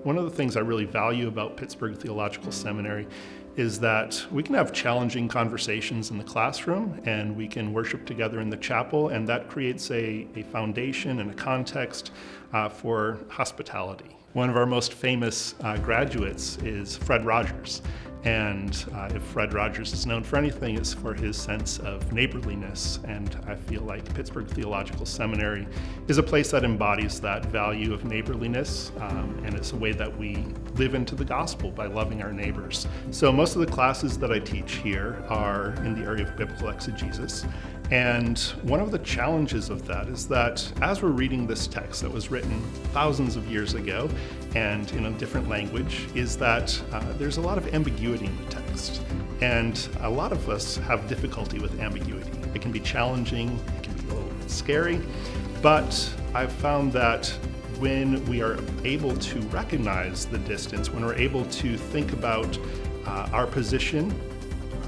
One of the things I really value about Pittsburgh Theological Seminary is that we can have challenging conversations in the classroom and we can worship together in the chapel, and that creates a foundation and a context for hospitality. One of our most famous graduates is Fred Rogers. And if Fred Rogers is known for anything, it's for his sense of neighborliness. And I feel like Pittsburgh Theological Seminary is a place that embodies that value of neighborliness, and it's a way that we live into the gospel by loving our neighbors. So most of the classes that I teach here are in the area of biblical exegesis. And one of the challenges of that is that as we're reading this text that was written thousands of years ago and in a different language, is that there's a lot of ambiguity in the text. And a lot of us have difficulty with ambiguity. It can be challenging, it can be a little bit scary, but I've found that when we are able to recognize the distance, when we're able to think about our position,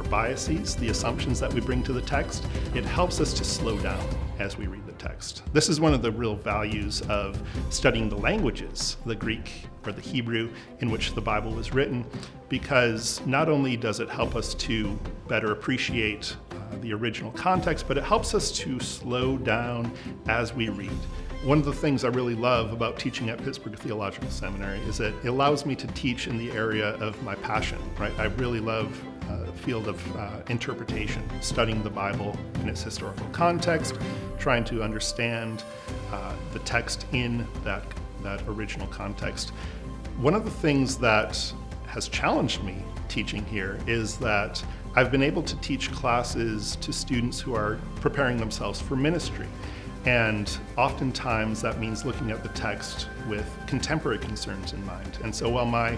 biases, the assumptions that we bring to the text, it helps us to slow down as we read the text. This is one of the real values of studying the languages, the Greek or the Hebrew in which the Bible was written, because not only does it help us to better appreciate the original context, but it helps us to slow down as we read. One of the things I really love about teaching at Pittsburgh Theological Seminary is that it allows me to teach in the area of my passion, right? I really love the field of interpretation, studying the Bible in its historical context, trying to understand the text in that original context. One of the things that has challenged me teaching here is that I've been able to teach classes to students who are preparing themselves for ministry. And oftentimes that means looking at the text with contemporary concerns in mind. And so while my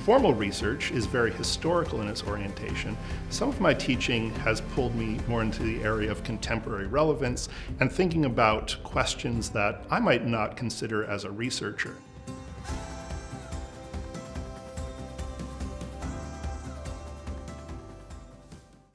formal research is very historical in its orientation, some of my teaching has pulled me more into the area of contemporary relevance and thinking about questions that I might not consider as a researcher.